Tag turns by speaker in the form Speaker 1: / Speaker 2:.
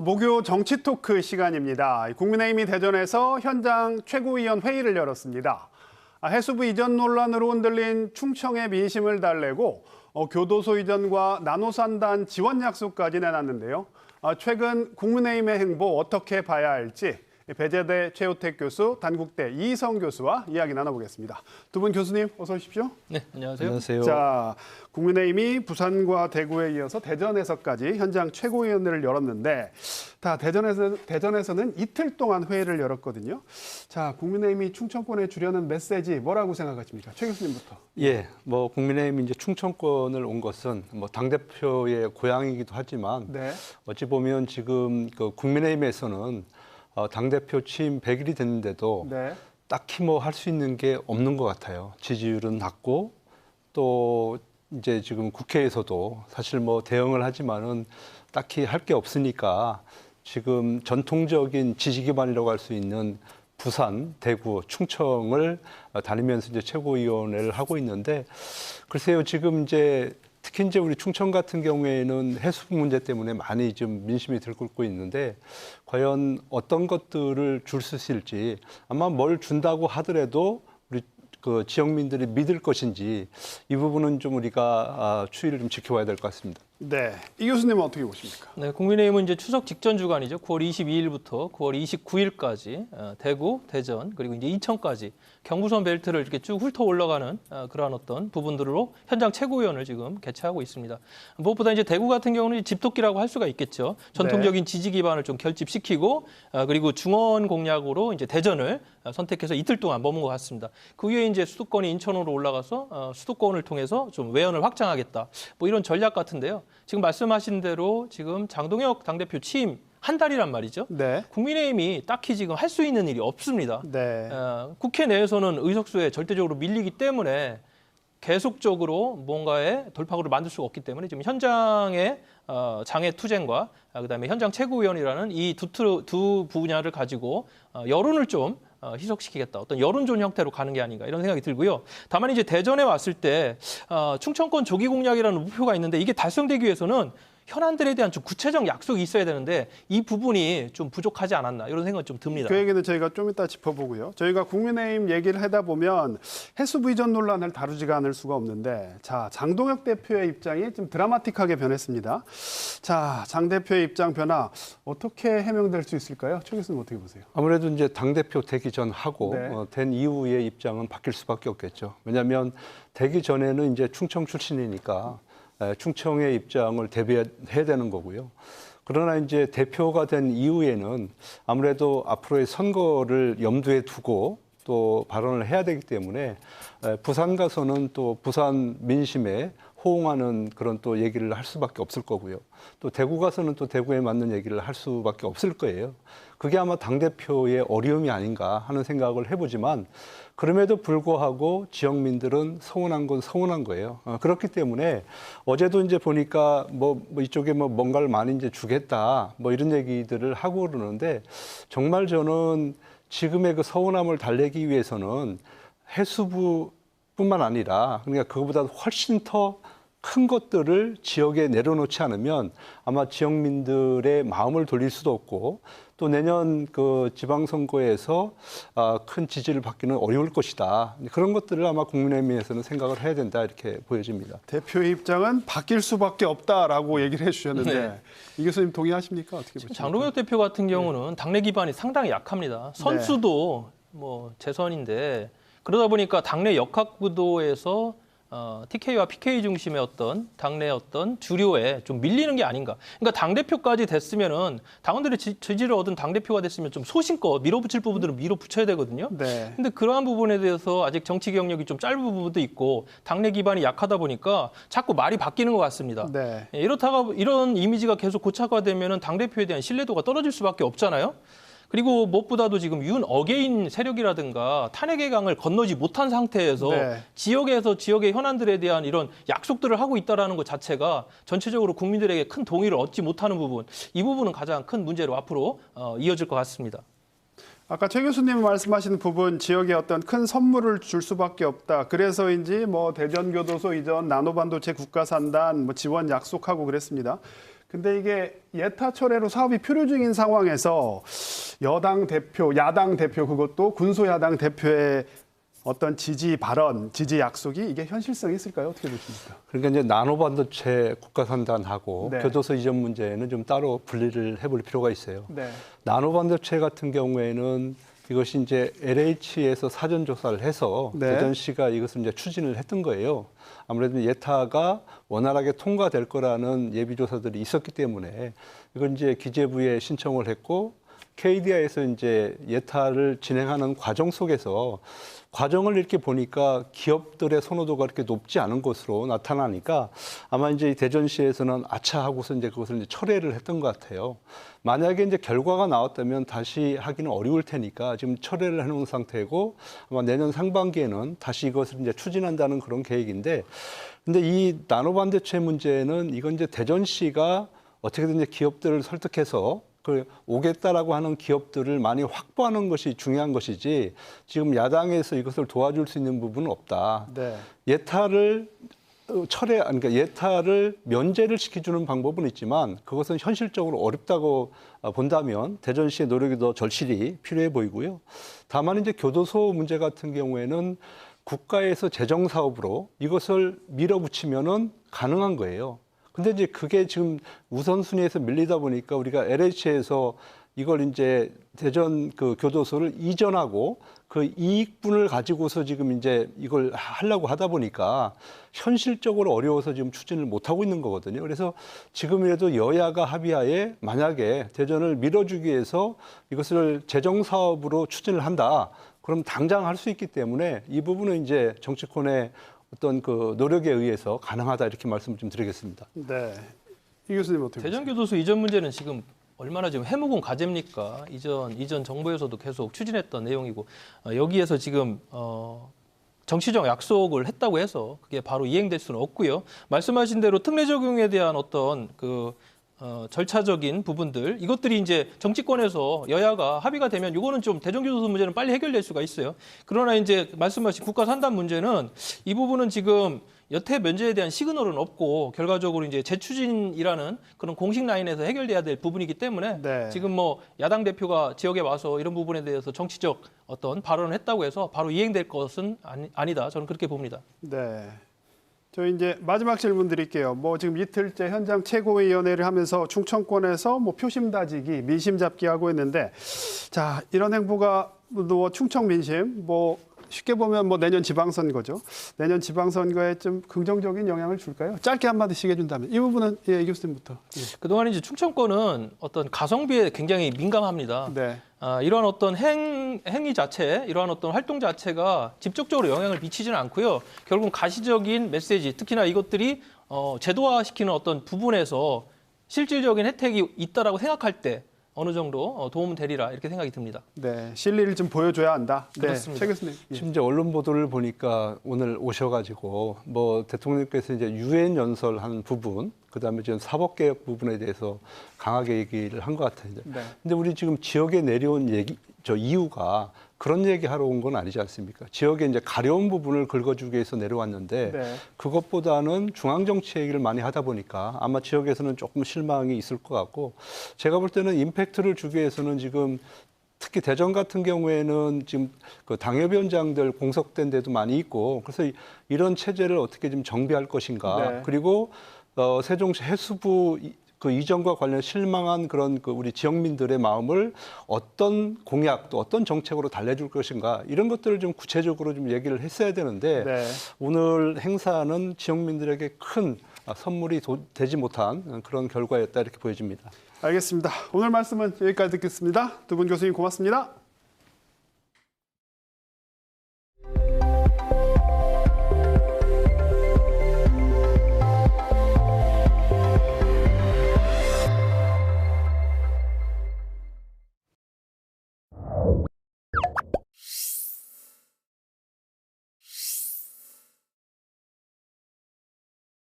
Speaker 1: 목요 정치 토크 시간입니다. 국민의힘이 대전에서 현장 최고위원 회의를 열었습니다. 해수부 이전 논란으로 흔들린 충청의 민심을 달래고 교도소 이전과 나노산단 지원 약속까지 내놨는데요. 최근 국민의힘의 행보 어떻게 봐야 할지 배재대 최호택 교수, 단국대 이희성 교수와 이야기 나눠보겠습니다. 두 분 교수님 어서 오십시오.
Speaker 2: 네, 안녕하세요.
Speaker 3: 안녕하세요.
Speaker 1: 자, 국민의힘이 부산과 대구에 이어서 대전에서까지 현장 최고위원회를 열었는데, 대전에서는 이틀 동안 회의를 열었거든요. 자, 국민의힘이 충청권에 주려는 메시지 뭐라고 생각하십니까? 최 교수님부터.
Speaker 3: 예, 국민의힘이 이제 충청권을 온 것은 당대표의 고향이기도 하지만
Speaker 1: 네.
Speaker 3: 어찌 보면 지금 국민의힘에서는 당대표 취임 100일이 됐는데도
Speaker 1: 네.
Speaker 3: 딱히 할 수 있는 게 없는 것 같아요. 지지율은 낮고 또 이제 지금 국회에서도 사실 대응을 하지만은 딱히 할 게 없으니까 지금 전통적인 지지 기반이라고 할 수 있는 부산, 대구, 충청을 다니면서 이제 최고위원회를 하고 있는데 글쎄요, 지금 특히 우리 충청 같은 경우에는 해수부 문제 때문에 많이 좀 민심이 들끓고 있는데 과연 어떤 것들을 줄 수 있을지, 아마 뭘 준다고 하더라도 우리 지역민들이 믿을 것인지 이 부분은 좀 우리가 추이를 좀 지켜봐야 될 것 같습니다.
Speaker 1: 네, 이 교수님은 어떻게 보십니까?
Speaker 2: 네, 국민의힘은 이제 추석 직전 주간이죠. 9월 22일부터 9월 29일까지 대구, 대전 그리고 이제 인천까지 경부선 벨트를 이렇게 쭉 훑어 올라가는 그러한 어떤 부분들로 현장 최고위원을 지금 개최하고 있습니다. 무엇보다 이제 대구 같은 경우는 집토끼라고 할 수가 있겠죠. 전통적인 지지 기반을 좀 결집시키고 그리고 중원 공략으로 이제 대전을 선택해서 이틀 동안 머문 것 같습니다. 그 위에 이제 수도권이 인천으로 올라가서 수도권을 통해서 좀 외연을 확장하겠다. 이런 전략 같은데요. 지금 말씀하신 대로 지금 장동혁 당대표 취임 한 달이란 말이죠.
Speaker 1: 네.
Speaker 2: 국민의힘이 딱히 지금 할 수 있는 일이 없습니다.
Speaker 1: 네.
Speaker 2: 국회 내에서는 의석수에 절대적으로 밀리기 때문에 계속적으로 뭔가의 돌파구를 만들 수가 없기 때문에 지금 현장의 장애 투쟁과 그다음에 현장 최고위원이라는 이 두 분야를 가지고 여론을 좀 희석시키겠다. 어떤 여론전 형태로 가는 게 아닌가 이런 생각이 들고요. 다만 이제 대전에 왔을 때 충청권 조기 공약이라는 목표가 있는데 이게 달성되기 위해서는 현안들에 대한 좀 구체적 약속이 있어야 되는데 이 부분이 좀 부족하지 않았나 이런 생각이 좀 듭니다.
Speaker 1: 그 얘기는 저희가 좀 이따 짚어보고요. 저희가 국민의힘 얘기를 하다 보면 해수부 이전 논란을 다루지가 않을 수가 없는데, 자, 장동혁 대표의 입장이 좀 드라마틱하게 변했습니다. 자, 장 대표의 입장 변화 어떻게 해명될 수 있을까요? 최 교수님 어떻게 보세요?
Speaker 3: 아무래도 이제 당대표 되기 전하고
Speaker 1: 네.
Speaker 3: 된 이후의 입장은 바뀔 수밖에 없겠죠. 왜냐하면 되기 전에는 이제 충청 출신이니까 충청의 입장을 대비해야 되는 거고요. 그러나 이제 대표가 된 이후에는 아무래도 앞으로의 선거를 염두에 두고 또 발언을 해야 되기 때문에 부산 가서는 또 부산 민심에 호응하는 그런 또 얘기를 할 수밖에 없을 거고요. 또 대구 가서는 또 대구에 맞는 얘기를 할 수밖에 없을 거예요. 그게 아마 당대표의 어려움이 아닌가 하는 생각을 해보지만 그럼에도 불구하고 지역민들은 서운한 건 서운한 거예요. 그렇기 때문에 어제도 이제 보니까 이쪽에 뭔가를 많이 이제 주겠다 이런 얘기들을 하고 그러는데 정말 저는 지금의 그 서운함을 달래기 위해서는 해수부뿐만 아니라 그러니까 그거보다 훨씬 더 큰 것들을 지역에 내려놓지 않으면 아마 지역민들의 마음을 돌릴 수도 없고 또 내년 그 지방선거에서 큰 지지를 받기는 어려울 것이다. 그런 것들을 아마 국민의힘에서는 생각을 해야 된다 이렇게 보여집니다.
Speaker 1: 대표의 입장은 바뀔 수밖에 없다라고 얘기를 해주셨는데
Speaker 2: 네.
Speaker 1: 이 교수님 동의하십니까? 어떻게 보십니까?
Speaker 2: 장동혁 대표 같은 경우는 당내 기반이 상당히 약합니다. 선수도 재선인데 그러다 보니까 당내 역학구도에서 TK와 PK 중심의 어떤 당내 어떤 주류에 좀 밀리는 게 아닌가. 그러니까 당대표까지 됐으면은 당원들의 지지를 얻은 당대표가 됐으면 좀 소신껏 밀어붙일 부분들은 밀어붙여야 되거든요.
Speaker 1: 네.
Speaker 2: 근데 그러한 부분에 대해서 아직 정치 경력이 좀 짧은 부분도 있고 당내 기반이 약하다 보니까 자꾸 말이 바뀌는 것 같습니다.
Speaker 1: 네.
Speaker 2: 이렇다가 이런 이미지가 계속 고착화되면은 당대표에 대한 신뢰도가 떨어질 수밖에 없잖아요. 그리고 무엇보다도 지금 윤 어게인 세력이라든가 탄핵의 강을 건너지 못한 상태에서
Speaker 1: 네.
Speaker 2: 지역의 현안들에 대한 이런 약속들을 하고 있다는 것 자체가 전체적으로 국민들에게 큰 동의를 얻지 못하는 부분, 이 부분은 가장 큰 문제로 앞으로 이어질 것 같습니다.
Speaker 1: 아까 최 교수님 말씀하신 부분, 지역에 어떤 큰 선물을 줄 수밖에 없다. 그래서인지 대전교도소 이전, 나노반도체 국가산단 지원 약속하고 그랬습니다. 근데 이게 예타 철회로 사업이 표류 중인 상황에서 여당 대표, 야당 대표 그것도 군소야당 대표의 어떤 지지 발언, 지지 약속이 이게 현실성이 있을까요? 어떻게 보십니까?
Speaker 3: 그러니까 이제 나노반도체 국가선단하고
Speaker 1: 네.
Speaker 3: 교도소 이전 문제는 좀 따로 분리를 해볼 필요가 있어요.
Speaker 1: 네.
Speaker 3: 나노반도체 같은 경우에는 이것이 이제 LH에서 사전 조사를 해서
Speaker 1: 네.
Speaker 3: 대전시가 이것을 이제 추진을 했던 거예요. 아무래도 예타가 원활하게 통과될 거라는 예비 조사들이 있었기 때문에 이건 이제 기재부에 신청을 했고 KDI에서 이제 예타를 진행하는 과정 속에서 과정을 이렇게 보니까 기업들의 선호도가 그렇게 높지 않은 것으로 나타나니까 아마 이제 대전시에서는 아차 하고서 이제 그것을 이제 철회를 했던 것 같아요. 만약에 이제 결과가 나왔다면 다시 하기는 어려울 테니까 지금 철회를 해놓은 상태고 아마 내년 상반기에는 다시 이것을 이제 추진한다는 그런 계획인데, 근데 이 나노반도체 문제는 이건 이제 대전시가 어떻게든 이제 기업들을 설득해서 그 오겠다라고 하는 기업들을 많이 확보하는 것이 중요한 것이지 지금 야당에서 이것을 도와줄 수 있는 부분은 없다.
Speaker 1: 네.
Speaker 3: 예타를 그러니까 예타를 면제를 시켜주는 방법은 있지만 그것은 현실적으로 어렵다고 본다면 대전시의 노력이 더 절실히 필요해 보이고요. 다만 이제 교도소 문제 같은 경우에는 국가에서 재정 사업으로 이것을 밀어붙이면은 가능한 거예요. 근데 이제 그게 지금 우선순위에서 밀리다 보니까 우리가 LH에서 이걸 이제 대전 그 교도소를 이전하고 그 이익분을 가지고서 지금 이제 이걸 하려고 하다 보니까 현실적으로 어려워서 지금 추진을 못 하고 있는 거거든요. 그래서 지금이라도 여야가 합의하에 만약에 대전을 밀어주기 위해서 이것을 재정 사업으로 추진을 한다. 그럼 당장 할 수 있기 때문에 이 부분은 이제 정치권의 어떤 그 노력에 의해서 가능하다 이렇게 말씀을 좀 드리겠습니다.
Speaker 1: 네. 이 교수님 어떻게 보세요?
Speaker 2: 대전교도소 이전 문제는 지금 얼마나 지금 해묵은 과제입니까? 이전 정부에서도 계속 추진했던 내용이고 여기에서 지금 정치적 약속을 했다고 해서 그게 바로 이행될 수는 없고요. 말씀하신 대로 특례 적용에 대한 어떤 그 절차적인 부분들 이것들이 이제 정치권에서 여야가 합의가 되면 이거는 좀 대전교도소 문제는 빨리 해결될 수가 있어요. 그러나 이제 말씀하신 국가 산단 문제는 이 부분은 지금 여태 면제에 대한 시그널은 없고 결과적으로 이제 재추진이라는 그런 공식 라인에서 해결돼야 될 부분이기 때문에
Speaker 1: 네.
Speaker 2: 지금 뭐 야당 대표가 지역에 와서 이런 부분에 대해서 정치적 어떤 발언을 했다고 해서 바로 이행될 것은 아니다. 저는 그렇게 봅니다.
Speaker 1: 네. 저희 이제 마지막 질문 드릴게요. 뭐 지금 이틀째 현장 최고위원회를 하면서 충청권에서 뭐 표심 다지기, 민심 잡기 하고 있는데, 자 이런 행보가 뭐 충청 민심, 뭐 쉽게 보면 뭐 내년 지방선거죠. 내년 지방선거에 좀 긍정적인 영향을 줄까요? 짧게 한마디씩 해준다면 이 부분은 이 교수님부터.
Speaker 2: 그동안 이제 충청권은 어떤 가성비에 굉장히 민감합니다.
Speaker 1: 네.
Speaker 2: 이러한 어떤 행위 자체, 이러한 어떤 활동 자체가 직접적으로 영향을 미치지는 않고요. 결국 가시적인 메시지, 특히나 이것들이 제도화시키는 어떤 부분에서 실질적인 혜택이 있다라고 생각할 때 어느 정도 도움은 되리라 이렇게 생각이 듭니다.
Speaker 1: 네. 실리를 좀 보여줘야 한다. 네.
Speaker 2: 그렇습니다.
Speaker 1: 최 교수님. 예.
Speaker 3: 지금 이제 언론 보도를 보니까 오늘 오셔가지고 뭐 대통령께서 이제 유엔 연설한 부분, 그다음에 지금 사법개혁 부분에 대해서 강하게 얘기를 한 것 같아요.
Speaker 1: 네.
Speaker 3: 근데 우리 지금 지역에 내려온 이유가 그런 얘기하러 온 건 아니지 않습니까? 지역에 이제 가려운 부분을 긁어주기 위해서 내려왔는데
Speaker 1: 네.
Speaker 3: 그것보다는 중앙 정치 얘기를 많이 하다 보니까 아마 지역에서는 조금 실망이 있을 것 같고, 제가 볼 때는 임팩트를 주기 위해서는 지금 특히 대전 같은 경우에는 지금 그 당협위원장들 공석된 데도 많이 있고, 그래서 이런 체제를 어떻게 좀 정비할 것인가.
Speaker 1: 네.
Speaker 3: 그리고 세종시 해수부 그 이전과 관련 실망한 그런 그 우리 지역민들의 마음을 어떤 공약 또 어떤 정책으로 달래줄 것인가, 이런 것들을 좀 구체적으로 좀 얘기를 했어야 되는데
Speaker 1: 네.
Speaker 3: 오늘 행사는 지역민들에게 큰 선물이 되지 못한 그런 결과였다 이렇게 보여집니다.
Speaker 1: 알겠습니다. 오늘 말씀은 여기까지 듣겠습니다. 두 분 교수님 고맙습니다.